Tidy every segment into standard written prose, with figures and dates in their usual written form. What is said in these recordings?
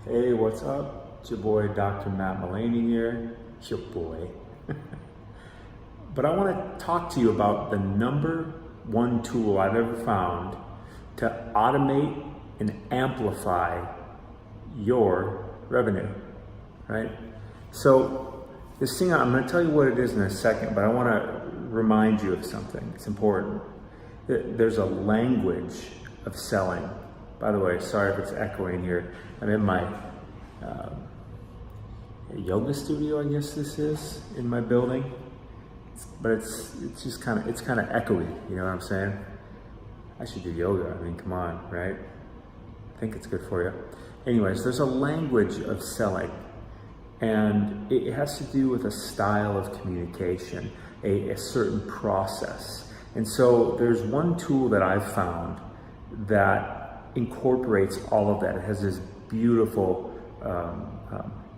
Hey, what's up? It's your boy, Dr. Matt Mullaney here. It's your boy. But I want to talk to you about the number one tool I've ever found to automate and amplify your revenue, right? So this thing, I'm going to tell you what it is in a second, but I want to remind you of something. It's important. There's a language of selling. By the way, sorry if it's echoing here. I'm in my yoga studio, I guess this is, in my building. But it's just kind of echoey, you know what I'm saying? I should do yoga, I mean, come on, right? I think it's good for you. Anyways, there's a language of selling, and it has to do with a style of communication, a certain process. And so there's one tool that I've found that incorporates all of that. It has this beautiful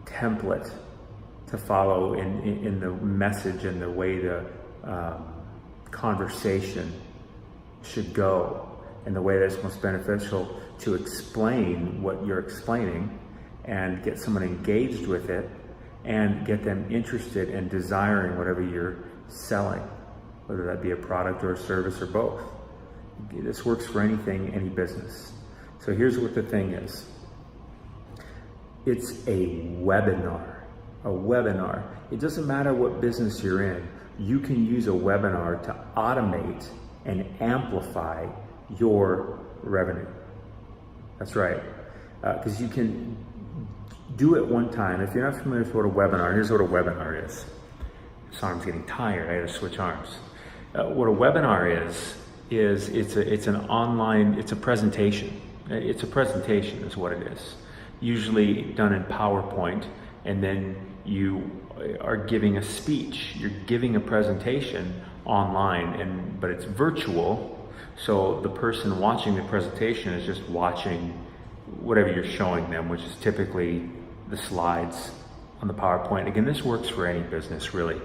template to follow in the message and the way the conversation should go, and the way that's most beneficial to explain what you're explaining and get someone engaged with it and get them interested and desiring whatever you're selling, whether that be a product or a service or both. This works for anything, any business. So here's what the thing is. It's a webinar. A webinar. It doesn't matter what business you're in. You can use a webinar to automate and amplify your revenue. That's right. Because you can do it one time. If you're not familiar with what a webinar, here's what a webinar is. This arm's getting tired. I had to switch arms. What a webinar is it's an online, it's a presentation. It's a presentation is what it is. Usually done in PowerPoint, and then you are giving a speech. You're giving a presentation online, but it's virtual. So the person watching the presentation is just watching whatever you're showing them, which is typically the slides on the PowerPoint. Again, this works for any business, really.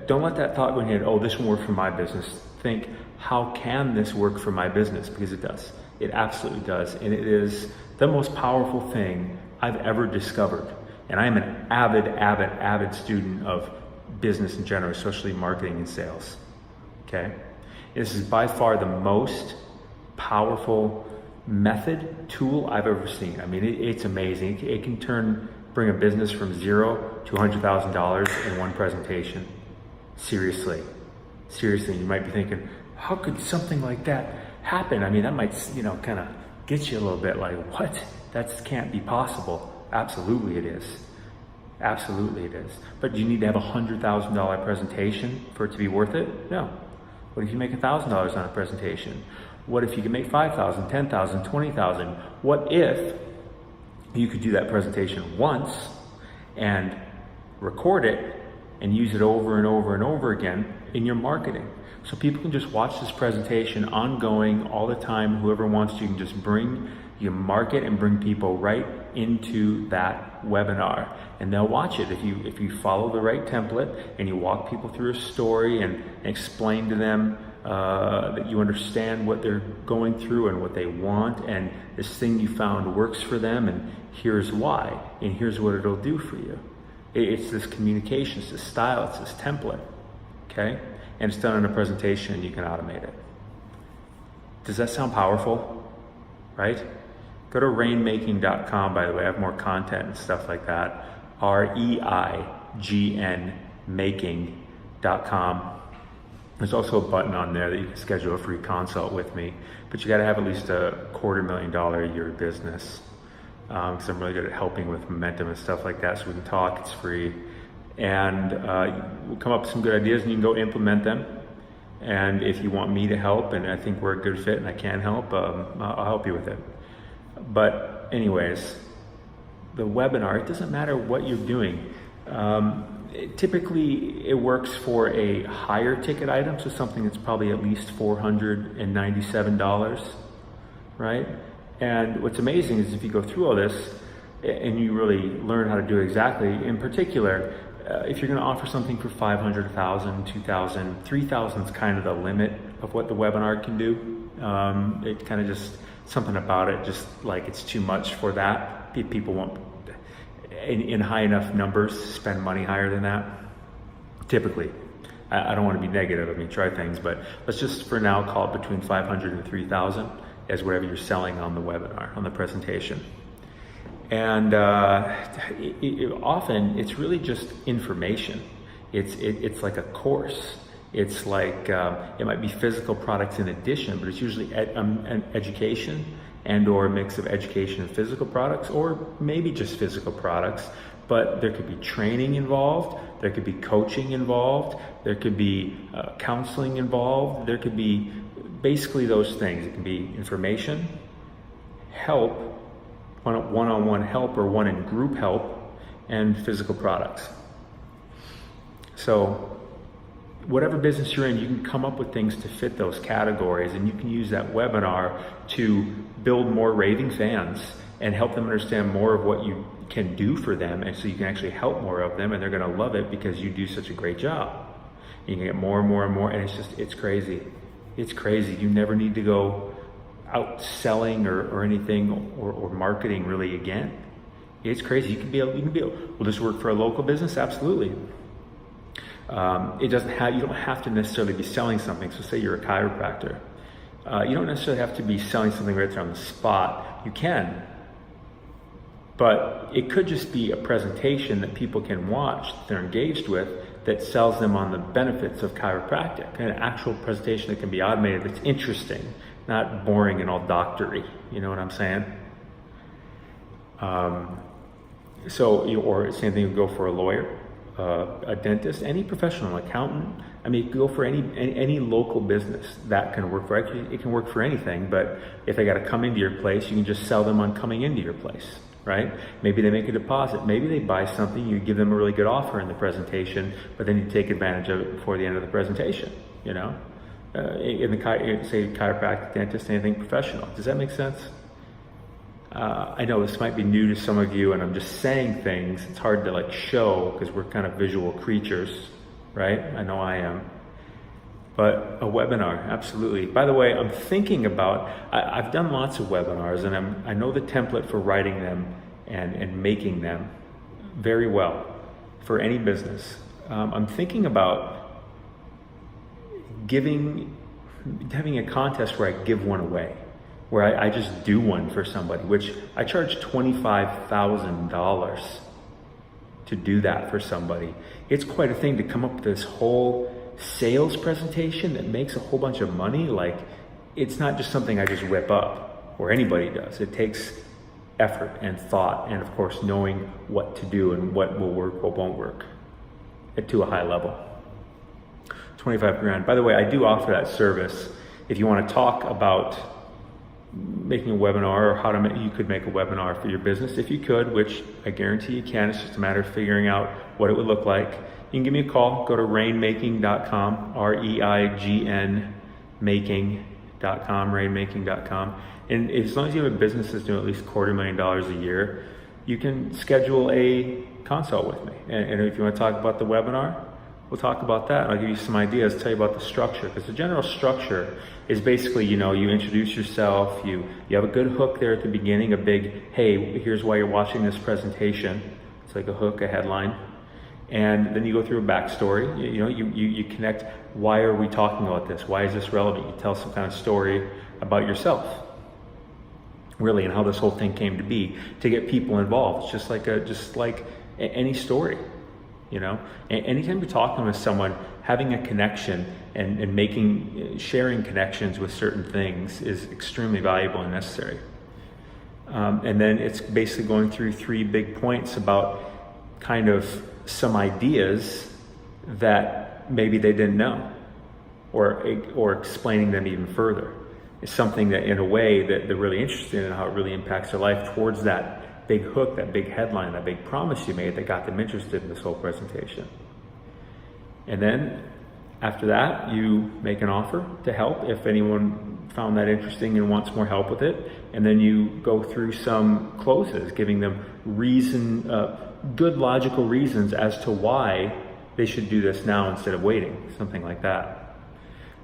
Don't let that thought go in your head, oh, this won't work for my business. Think, how can this work for my business? Because it does. It absolutely does. And it is the most powerful thing I've ever discovered. And I am an avid student of business in general, especially marketing and sales. Okay? This is by far the most powerful method, tool I've ever seen. I mean, it's amazing. It can bring a business from $0 to $100,000 in one presentation. Seriously, you might be thinking, how could something like that happen? I mean, that might, kind of get you a little bit like, what? That can't be possible. Absolutely it is. Absolutely it is. But do you need to have a $100,000 presentation for it to be worth it? No. What if you make $1,000 on a presentation? What if you can make $5,000, $10,000, $20,000? What if you could do that presentation once and record it and use it over and over and over again in your marketing? So people can just watch this presentation ongoing all the time. Whoever wants to, you can just you market and bring people right into that webinar, and they'll watch it. If you follow the right template and you walk people through a story and explain to them that you understand what they're going through and what they want, and this thing you found works for them, and here's why, and here's what it'll do for you. It's this communication, it's this style, it's this template, okay? And it's done in a presentation, and you can automate it. Does that sound powerful? Right? Go to rainmaking.com, by the way. I have more content and stuff like that. REIGN making.com. There's also a button on there that you can schedule a free consult with me, but you got to have at least $250,000 a year business. Because I'm really good at helping with momentum and stuff like that, so we can talk. It's free. And we'll come up with some good ideas, and you can go implement them. And if you want me to help, and I think we're a good fit and I can help, I'll help you with it. But anyways, the webinar, it doesn't matter what you're doing. Typically, it works for a higher ticket item, so something that's probably at least $497, right? And what's amazing is if you go through all this and you really learn how to do it exactly, in particular, if you're going to offer something for $500, $1,000, $2,000, $3,000 is kind of the limit of what the webinar can do. It kind of just something about it, just like it's too much for that. People won't, in high enough numbers, spend money higher than that, typically. I don't want to be negative, I mean, try things, but let's just for now call it between 500 and 3,000 as whatever you're selling on the webinar, on the presentation. And often it's really just information. It's like a course. It's like, it might be physical products in addition, but it's usually an education and or a mix of education and physical products, or maybe just physical products. But there could be training involved, there could be coaching involved, there could be counseling involved, there could be basically those things. It can be information, help, one-on-one help or one in group help, and physical products. So whatever business you're in, you can come up with things to fit those categories, and you can use that webinar to build more raving fans and help them understand more of what you can do for them, and so you can actually help more of them, and they're going to love it because you do such a great job. You can get more and more and more, and it's crazy. It's crazy. You never need to go out selling or anything or marketing really again. It's crazy. You can be able, will this work for a local business? Absolutely. You don't have to necessarily be selling something. So say you're a chiropractor. You don't necessarily have to be selling something right there on the spot. You can, but it could just be a presentation that people can watch, that they're engaged with, that sells them on the benefits of chiropractic. An actual presentation that can be automated, that's interesting, not boring and all doctory. You know what I'm saying? Or same thing would go for a lawyer, a dentist, any professional, accountant. I mean, go for any local business that can work for. Actually, it can work for anything. But if they got to come into your place, you can just sell them on coming into your place, right? Maybe they make a deposit. Maybe they buy something. You give them a really good offer in the presentation, but then you take advantage of it before the end of the presentation. You know, in the say chiropractic, dentist, anything professional. Does that make sense? I know this might be new to some of you, and I'm just saying things. It's hard to like show because we're kind of visual creatures, right? I know I am. But a webinar, absolutely. By the way, I'm thinking about, I've done lots of webinars, and I know the template for writing them and making them very well for any business. I'm thinking about having a contest where I give one away, where I just do one for somebody, which I charge $25,000 to do that for somebody. It's quite a thing to come up with this whole sales presentation that makes a whole bunch of money. Like, it's not just something I just whip up, or anybody does. It takes effort and thought, and of course knowing what to do and what will work, what won't work, to a high level. 25 grand. By the way, I do offer that service. If you want to talk about making a webinar, or how to you could make a webinar for your business, if you could, which I guarantee you can. It's just a matter of figuring out what it would look like. You can give me a call. Go to reignmaking.com, REIGN making.com, reignmaking.com. And as long as you have a business that's doing at least $250,000 a year, you can schedule a consult with me. And if you want to talk about the webinar, we'll talk about that. I'll give you some ideas, tell you about the structure, because the general structure is basically, you introduce yourself, you have a good hook there at the beginning, a big, hey, here's why you're watching this presentation. It's like a hook, a headline. And then you go through a backstory. You connect, why are we talking about this? Why is this relevant? You tell some kind of story about yourself, really, and how this whole thing came to be, to get people involved. It's just like any story. Anytime you're talking with someone, having a connection and sharing connections with certain things is extremely valuable and necessary. And then it's basically going through 3 big points about kind of some ideas that maybe they didn't know, or explaining them even further. It's something that, in a way, that they're really interested in, how it really impacts their life towards that big hook, that big headline, that big promise you made that got them interested in this whole presentation. And then after that, you make an offer to help if anyone found that interesting and wants more help with it. And then you go through some closes, giving them good logical reasons as to why they should do this now instead of waiting, something like that.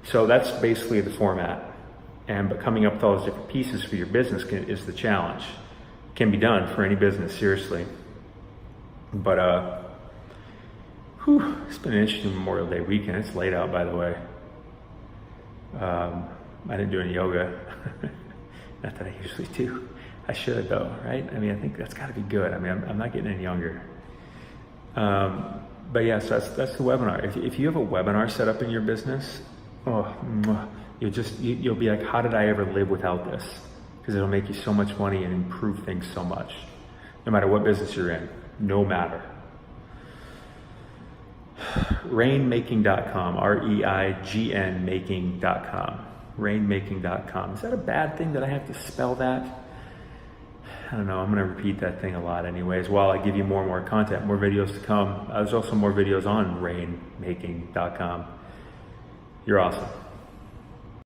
So that's basically the format. But coming up with all those different pieces for your business is the challenge. Can be done for any business, seriously. But it's been an interesting Memorial Day weekend. It's late out, by the way. I didn't do any yoga. Not that I usually do. I should though, right? I mean, I think that's got to be good. I mean, I'm not getting any younger. But yes, that's the webinar. If you have a webinar set up in your business, you'll be like, how did I ever live without this? Because it'll make you so much money and improve things so much, no matter what business you're in, no matter. Rainmaking.com, REIGN making.com, rainmaking.com. Is that a bad thing that I have to spell that? I don't know, I'm gonna repeat that thing a lot anyways, while I give you more and more content, more videos to come. There's also more videos on rainmaking.com. You're awesome.